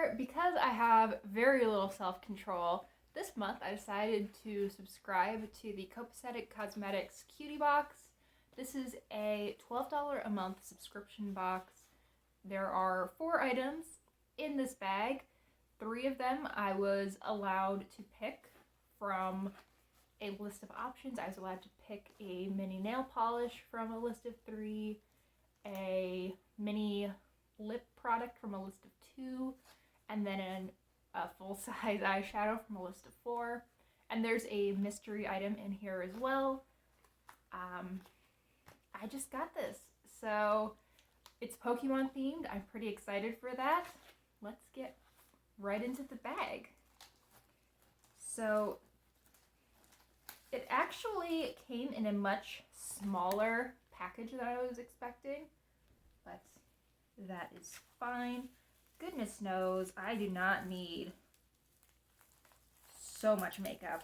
However, because I have very little self-control, this month I decided to subscribe to the Copacetic Cosmetics Cutie box. This is a $12 a month subscription box. There are 4 items in this bag. 3 of them I was allowed to pick from a list of options. I was allowed to pick a mini nail polish from a list of 3, a mini lip product from a list of 2, and then a full-size eyeshadow from a list of 4. And there's a mystery item in here as well. I just got this, so it's Pokemon themed. I'm pretty excited for that. Let's get right into the bag. So it actually came in a much smaller package than I was expecting, but that is fine. Goodness knows I do not need so much makeup.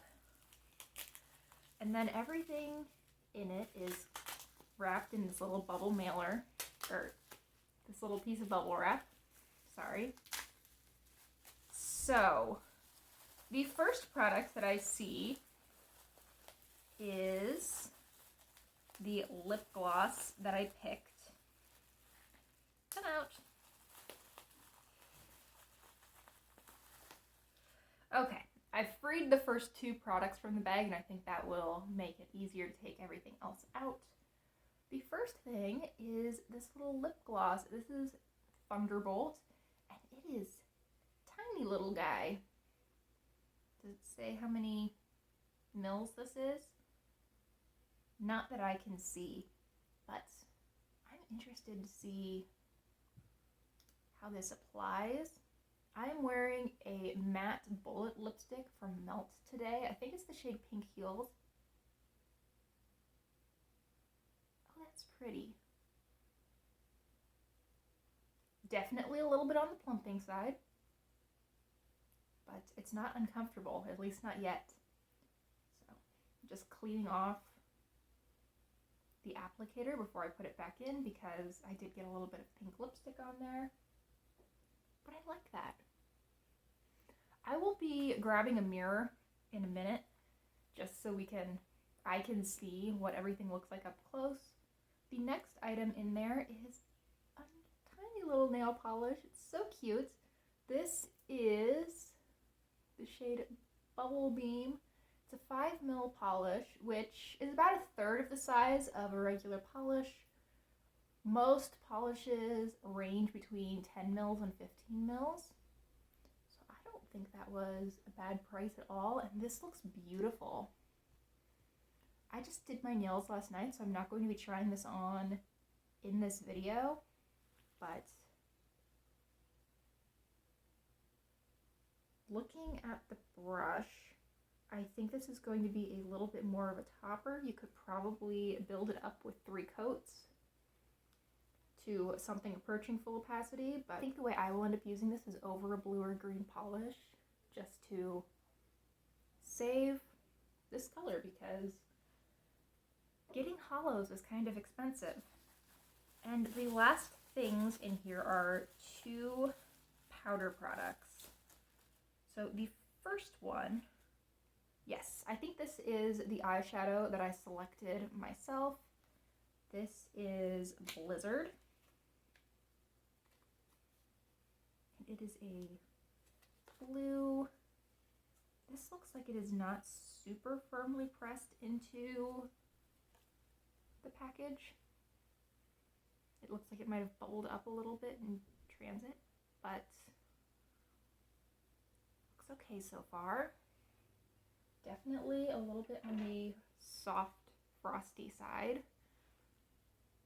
And then everything in it is wrapped in this little bubble mailer, or this little piece of bubble wrap. Sorry. So, the first product that I see is the lip gloss that I picked. Come out. Okay, I've freed the first 2 products from the bag, and I think that will make it easier to take everything else out. The first thing is this little lip gloss. This is Thunderbolt, and it is a tiny little guy. Does it say how many mils this is? Not that I can see, but I'm interested to see how this applies. I'm wearing a matte bullet lipstick from Melt today. I think it's the shade Pink Heels. Oh, that's pretty. Definitely a little bit on the plumping side, but it's not uncomfortable, at least not yet. So, just cleaning off the applicator before I put it back in, because I did get a little bit of pink lipstick on there. But I like that. I will be grabbing a mirror in a minute, just so I can see what everything looks like up close. The next item in there is a tiny little nail polish. It's so cute. This is the shade Bubble Beam. It's a 5 mil polish, which is about 1/3 of the size of a regular polish. Most polishes range between 10 mils and 15 mils. So I don't think that was a bad price at all. And this looks beautiful. I just did my nails last night, so I'm not going to be trying this on in this video. But looking at the brush, I think this is going to be a little bit more of a topper. You could probably build it up with 3 coats to something approaching full opacity, but I think the way I will end up using this is over a blue or green polish, just to save this color, because getting hollows is kind of expensive. And the last things in here are 2 powder products. So the first one, yes, I think this is the eyeshadow that I selected myself. This is Blizzard. It is a blue. This looks like it is not super firmly pressed into the package. It looks like it might have bubbled up a little bit in transit, but looks okay so far. Definitely a little bit on the soft, frosty side,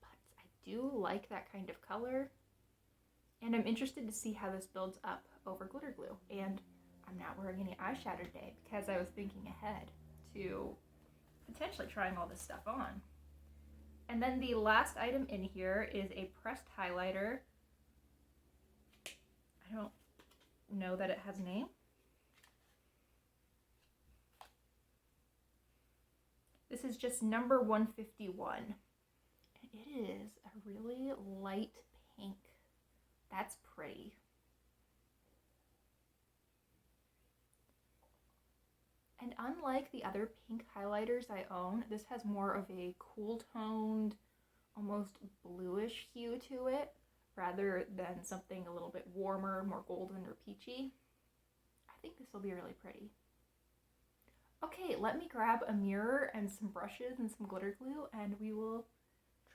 but I do like that kind of color. And I'm interested to see how this builds up over glitter glue. And I'm not wearing any eyeshadow today because I was thinking ahead to potentially trying all this stuff on. And then the last item in here is a pressed highlighter. I don't know that it has a name. This is just number 151. And it is a really light pink. That's pretty. And unlike the other pink highlighters I own, this has more of a cool toned, almost bluish hue to it, rather than something a little bit warmer, more golden or peachy. I think this will be really pretty. Okay, let me grab a mirror and some brushes and some glitter glue, and we will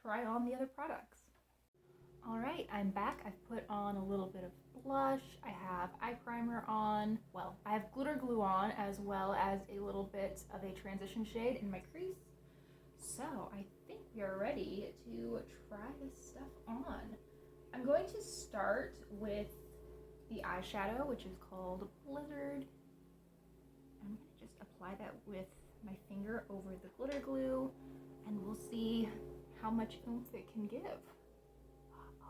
try on the other products. All right, I'm back. I've put on a little bit of blush. I have eye primer on. Well, I have glitter glue on, as well as a little bit of a transition shade in my crease. So I think we are ready to try this stuff on. I'm going to start with the eyeshadow, which is called Blizzard. I'm going to just apply that with my finger over the glitter glue, and we'll see how much oomph it can give.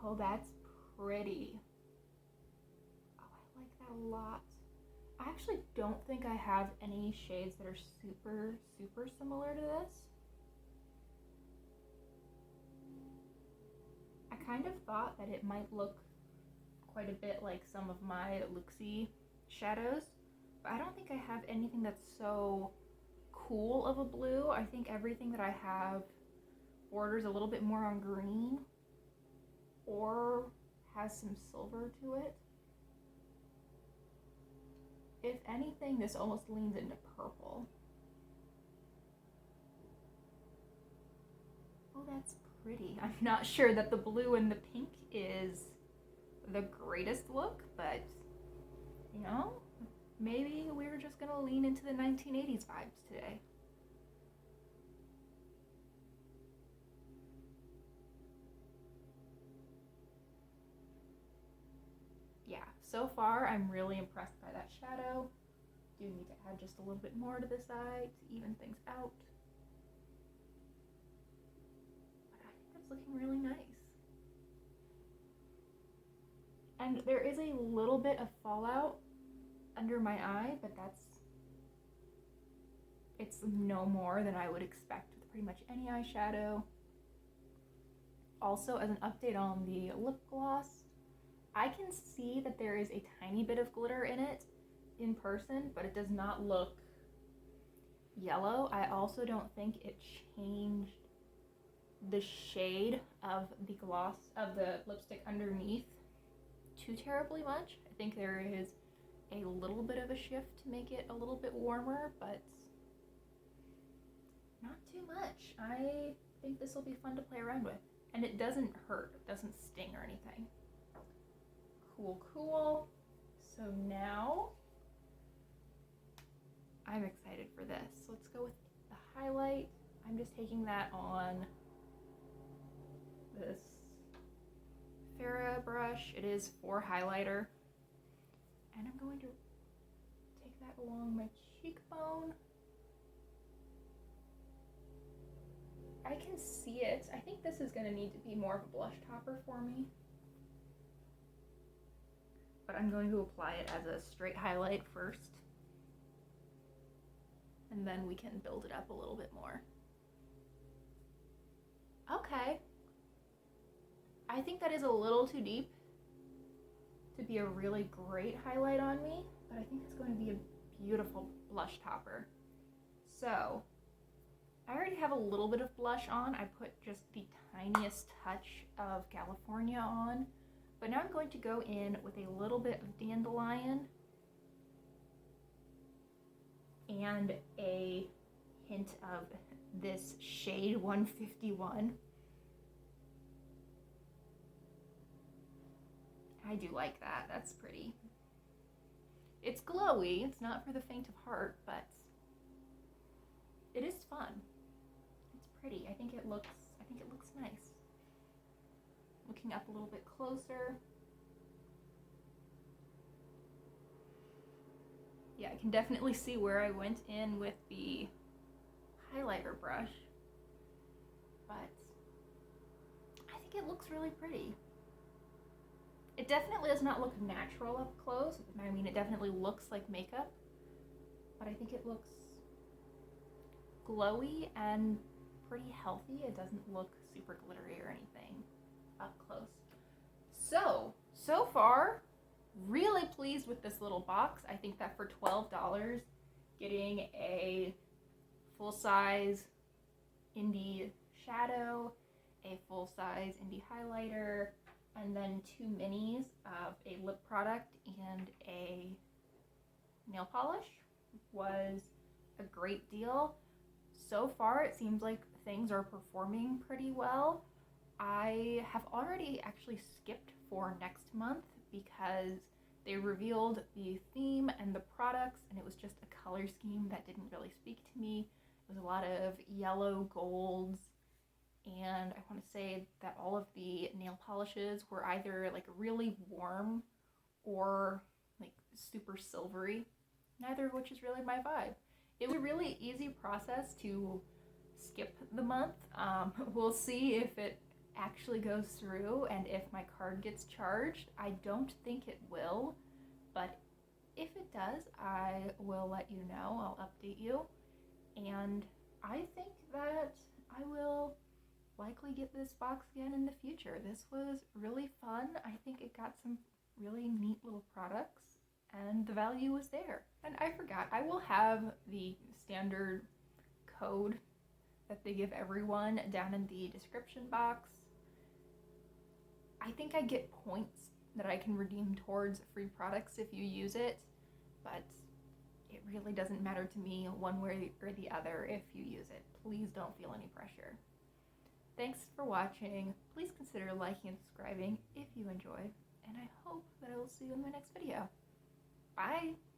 Oh, that's pretty. Oh, I like that a lot. I actually don't think I have any shades that are super similar to this. I kind of thought that it might look quite a bit like some of my Luxie shadows, but I don't think I have anything that's so cool of a blue. I think everything that I have borders a little bit more on green or has some silver to it. If anything, this almost leans into purple. Oh, that's pretty. I'm not sure that the blue and the pink is the greatest look, but you know, maybe we're just gonna lean into the 1980s vibes today. Yeah, so far I'm really impressed by that shadow. Do need to add just a little bit more to the side to even things out. But I think it's looking really nice. And there is a little bit of fallout under my eye, but it's no more than I would expect with pretty much any eyeshadow. Also, as an update on the lip gloss, I can see that there is a tiny bit of glitter in it in person, but it does not look yellow. I also don't think it changed the shade of the gloss of the lipstick underneath too terribly much. I think there is a little bit of a shift to make it a little bit warmer, but not too much. I think this will be fun to play around with. And it doesn't hurt, it doesn't sting or anything. Cool. So now I'm excited for this. Let's go with the highlight. I'm just taking that on this Farrah brush. It is for highlighter. And I'm going to take that along my cheekbone. I can see it. I think this is going to need to be more of a blush topper for me. But I'm going to apply it as a straight highlight first. And then we can build it up a little bit more. Okay. I think that is a little too deep to be a really great highlight on me, but I think it's going to be a beautiful blush topper. So, I already have a little bit of blush on. I put just the tiniest touch of California on, but now I'm going to go in with a little bit of Dandelion and a hint of this shade 151. I do like that. That's pretty. It's glowy. It's not for the faint of heart, but it is fun. It's pretty. I think it looks nice. Looking up a little bit closer. Yeah, I can definitely see where I went in with the highlighter brush, but I think it looks really pretty. It definitely does not look natural up close. I mean, it definitely looks like makeup, but I think it looks glowy and pretty healthy. It doesn't look super glittery or anything up close. So far, really pleased with this little box. I think that for $12, getting a full-size indie shadow, a full-size indie highlighter, and then 2 minis of a lip product and a nail polish was a great deal. So far, it seems like things are performing pretty well. I have already actually skipped for next month because they revealed the theme and the products, and it was just a color scheme that didn't really speak to me. It was a lot of yellow golds, and I want to say that all of the nail polishes were either like really warm or like super silvery, neither of which is really my vibe. It was a really easy process to skip the month. We'll see if it actually goes through and if my card gets charged. I don't think it will, but if it does, I will let you know. I'll update you. And I think that I will likely get this box again in the future. This was really fun. I think it got some really neat little products and the value was there. And I forgot, I will have the standard code that they give everyone down in the description box. I think I get points that I can redeem towards free products if you use it, but it really doesn't matter to me one way or the other if you use it. Please don't feel any pressure. Thanks for watching. Please consider liking and subscribing if you enjoyed, and I hope that I will see you in my next video. Bye!